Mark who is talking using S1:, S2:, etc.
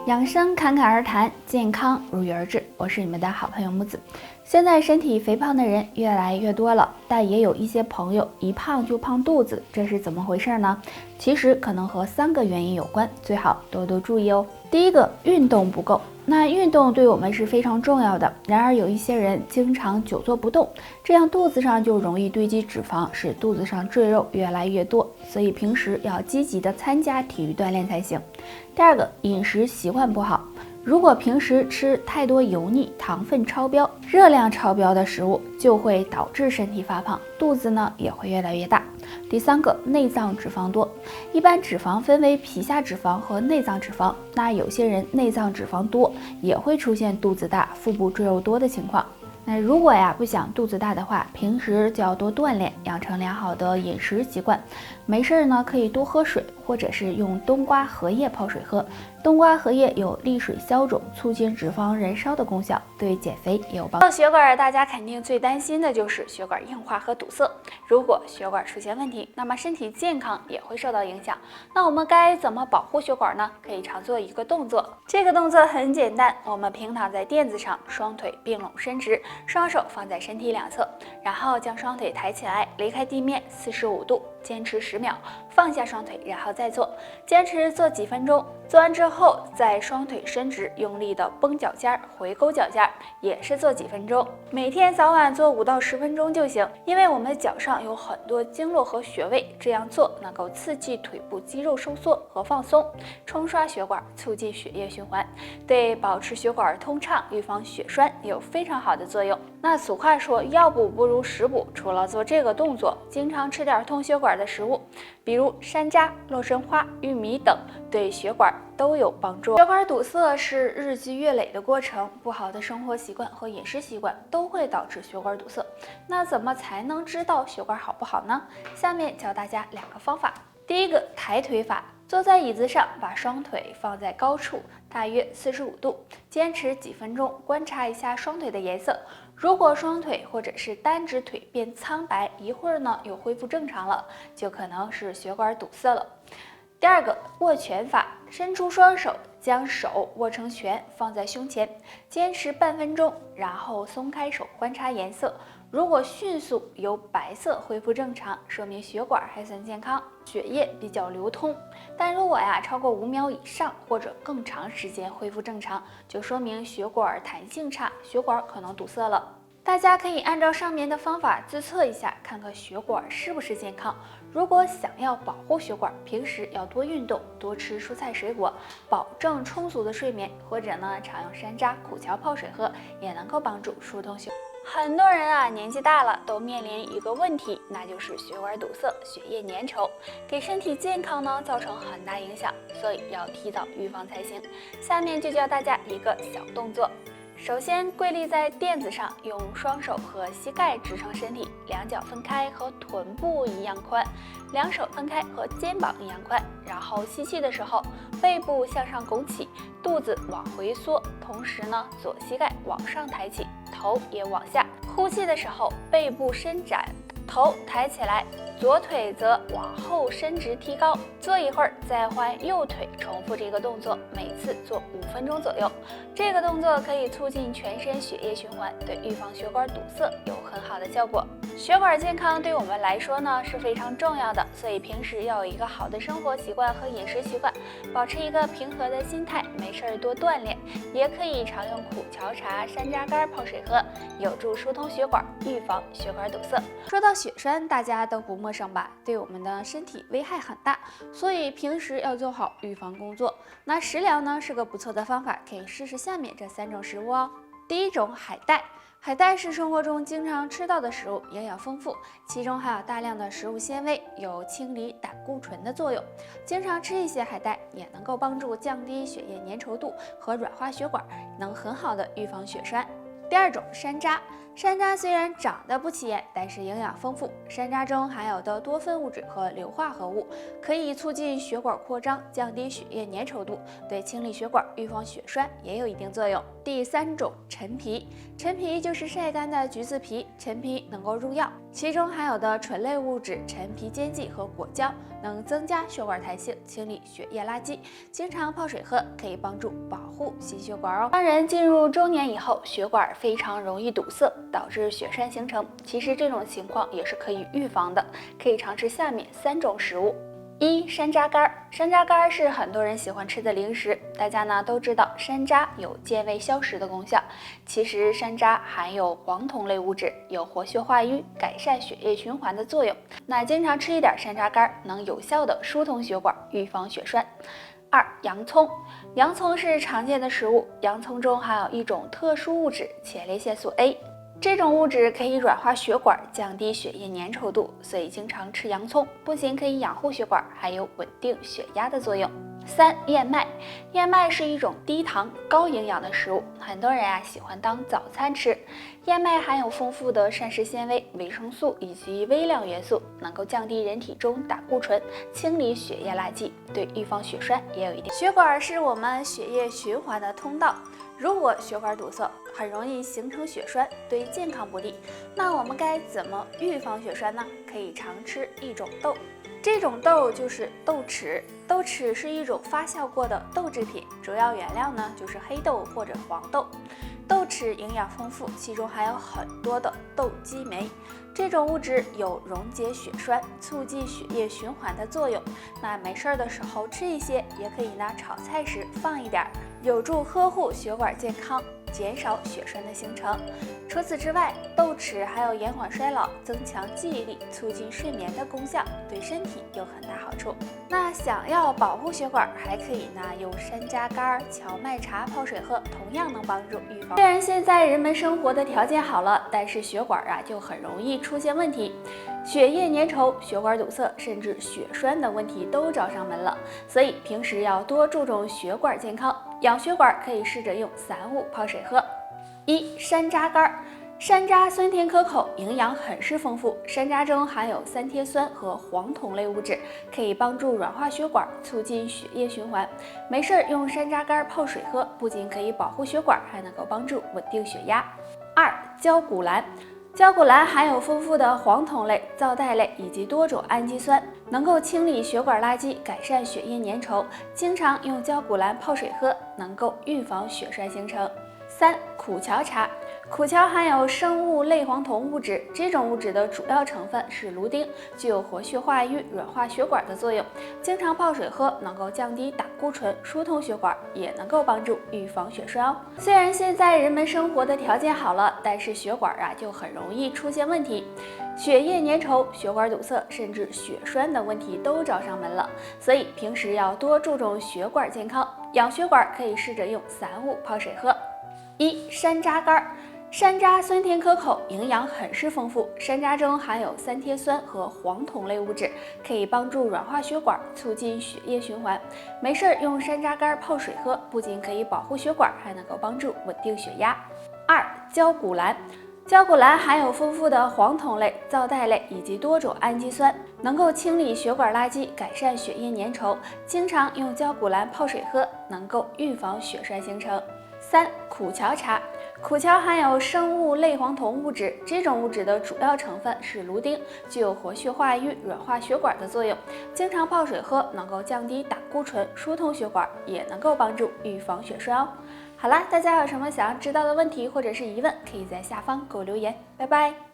S1: 养生侃侃而谈，健康如约而至。我是你们的好朋友木子。现在身体肥胖的人越来越多了，但也有一些朋友一胖就胖肚子，这是怎么回事呢？其实可能和3个原因有关，最好多多注意哦。第一个，运动不够。那运动对我们是非常重要的，然而有一些人经常久坐不动，这样肚子上就容易堆积脂肪，使肚子上赘肉越来越多，所以平时要积极的参加体育锻炼才行。第二个，饮食习惯不好。如果平时吃太多油腻、糖分超标、热量超标的食物，就会导致身体发胖，肚子呢也会越来越大。第三个，内脏脂肪多。一般脂肪分为皮下脂肪和内脏脂肪，那有些人内脏脂肪多，也会出现肚子大、腹部赘肉多的情况。那如果不想肚子大的话，平时就要多锻炼，养成良好的饮食习惯。没事呢，可以多喝水，或者是用冬瓜荷叶泡水喝。冬瓜荷叶有利水消肿、促进脂肪燃烧的功效，对减肥也有帮助。血管大家肯定最担心的就是血管硬化和堵塞。如果血管出现问题，那么身体健康也会受到影响。那我们该怎么保护血管呢？可以常做一个动作，这个动作很简单，我们平躺在垫子上，双腿并拢伸直，双手放在身体两侧，然后将双腿抬起来，离开地面45度，坚持10秒，放下双腿，然后再做，坚持做几分钟。做完之后，再双腿伸直，用力的绷脚尖，回勾脚尖，也是做几分钟。每天早晚做5到10分钟就行，因为我们脚上有很多经络和穴位，这样做能够刺激腿部肌肉收缩和放松，冲刷血管，促进血液循环，对保持血管通畅、预防血栓有非常好的作用。那俗话说，药补不如食补，除了做这个动作，经常吃点通血管的食物，比如山楂、洛神花、玉米等，对血管都有帮助。血管堵塞是日积月累的过程，不好的生活习惯和饮食习惯都会导致血管堵塞。那怎么才能知道血管好不好呢？下面教大家2个方法。第一个，抬腿法。坐在椅子上，把双腿放在高处，大约45度，坚持几分钟，观察一下双腿的颜色。如果双腿或者是单只腿变苍白，一会儿呢又恢复正常了，就可能是血管堵塞了。第二个，握拳法。伸出双手，将手握成拳，放在胸前，坚持半分钟，然后松开手，观察颜色。如果迅速由白色恢复正常，说明血管还算健康，血液比较流通。但如果超过5秒以上，或者更长时间恢复正常，就说明血管弹性差，血管可能堵塞了。大家可以按照上面的方法自测一下，看看血管是不是健康。如果想要保护血管，平时要多运动，多吃蔬菜水果，保证充足的睡眠，或者呢常用山楂、苦荞泡水喝，也能够帮助疏通血管。很多人年纪大了都面临一个问题，那就是血管堵塞、血液粘稠，给身体健康呢造成很大影响，所以要提早预防才行。下面就教大家一个小动作。首先，跪立在垫子上，用双手和膝盖支撑身体，两脚分开和臀部一样宽，两手分开和肩膀一样宽。然后吸气的时候，背部向上拱起，肚子往回缩，同时呢，左膝盖往上抬起，头也往下。呼气的时候，背部伸展，头抬起来，左腿则往后伸直提高。做一会儿，再换右腿，重复这个动作，每次做5分钟左右。这个动作可以促进全身血液循环，对预防血管堵塞有很好的效果。血管健康对我们来说呢是非常重要的，所以平时要有一个好的生活习惯和饮食习惯，保持一个平和的心态，没事多锻炼，也可以常用苦荞茶、山楂干泡水喝，有助疏通血管，预防血管堵塞。说到血栓，大家都不陌生吧？对我们的身体危害很大，所以平时要做好预防工作。那食疗呢是个不错的方法，可以试试下面这3种食物哦。第一种，海带。海带是生活中经常吃到的食物，营养丰富，其中含有大量的食物纤维，有清理胆固醇的作用。经常吃一些海带，也能够帮助降低血液粘稠度和软化血管，能很好的预防血栓。第二种，山楂。山楂虽然长得不起眼，但是营养丰富。山楂中含有的多酚物质和硫化合物可以促进血管扩张，降低血液粘稠度，对清理血管、预防血栓也有一定作用。第3种，陈皮。陈皮就是晒干的橘子皮，陈皮能够入药，其中含有的醇类物质陈皮尖剂和果胶能增加血管弹性，清理血液垃圾。经常泡水喝可以帮助保护心血管哦。当人进入中年以后，血管非常容易堵塞，导致血栓形成。其实这种情况也是可以预防的，可以尝试下面3种食物。1. 山楂干。山楂干是很多人喜欢吃的零食，大家呢都知道山楂有健胃消食的功效。其实山楂含有黄酮类物质，有活血化瘀、改善血液循环的作用。那经常吃一点山楂干，能有效的疏通血管，预防血栓。2. 洋葱。洋葱是常见的食物，洋葱中含有一种特殊物质前列腺素 A。这种物质可以软化血管，降低血液粘稠度，所以经常吃洋葱不仅可以养护血管，还有稳定血压的作用。3. 燕麦。燕麦是一种低糖高营养的食物，很多人喜欢当早餐吃。燕麦含有丰富的膳食纤维、维生素以及微量元素，能够降低人体中胆固醇，清理血液垃圾，对预防血栓也有一定。血管是我们血液循环的通道，如果血管堵塞，很容易形成血栓，对健康不利。那我们该怎么预防血栓呢？可以常吃一种豆，这种豆就是豆豉。豆豉是一种发酵过的豆制品，主要原料呢就是黑豆或者黄豆。豆豉营养丰富，其中含有很多的豆激酶，这种物质有溶解血栓、促进血液循环的作用。那没事的时候吃一些，也可以呢炒菜时放一点，有助呵护血管健康，减少血栓的形成。除此之外，豆豉还有延缓衰老、增强记忆力、促进睡眠的功效，对身体有很大好处。那想要保护血管，还可以呢用山楂干、荞麦茶泡水喝，同样能帮助预防。虽然现在人们生活的条件好了，但是血管就很容易出现问题，血液粘稠、血管堵塞，甚至血栓等问题都找上门了。所以平时要多注重血管健康，养血管可以试着用散物泡水喝。1. 山楂干。山楂酸甜可口，营养很是丰富。山楂中含有3萜酸和黄酮类物质，可以帮助软化血管，促进血液循环。没事用山楂干泡水喝，不仅可以保护血管，还能够帮助稳定血压。2. 焦骨兰。焦骨兰含有丰富的黄酮类、皂苷类以及多种氨基酸，能够清理血管垃圾，改善血液粘稠。经常用焦骨兰泡水喝，能够预防血栓形成。3. 苦荞茶。苦荞含有生物类黄酮物质，这种物质的主要成分是芦丁，具有活血化瘀、软化血管的作用。经常泡水喝，能够降低胆固醇，疏通血管，也能够帮助预防血栓哦。虽然现在人们生活的条件好了，但是血管就很容易出现问题，血液粘稠、血管堵塞，甚至血栓等问题都找上门了。所以平时要多注重血管健康，养血管可以试着用散物泡水喝。1. 山楂干。山楂酸甜可口，营养很是丰富。山楂中含有3萜酸和黄酮类物质，可以帮助软化血管，促进血液循环。没事用山楂干泡水喝，不仅可以保护血管，还能够帮助稳定血压。2. 焦骨兰。焦骨兰含有丰富的黄酮类、皂苷类以及多种氨基酸，能够清理血管垃圾，改善血液粘稠。经常用焦骨兰泡水喝，能够预防血栓形成。3. 苦荞茶。苦荞含有生物类黄酮物质，这种物质的主要成分是芦丁，具有活血化瘀、软化血管的作用。经常泡水喝，能够降低胆固醇，疏通血管，也能够帮助预防血栓哦。好啦，大家有什么想要知道的问题或者是疑问，可以在下方给我留言。拜拜。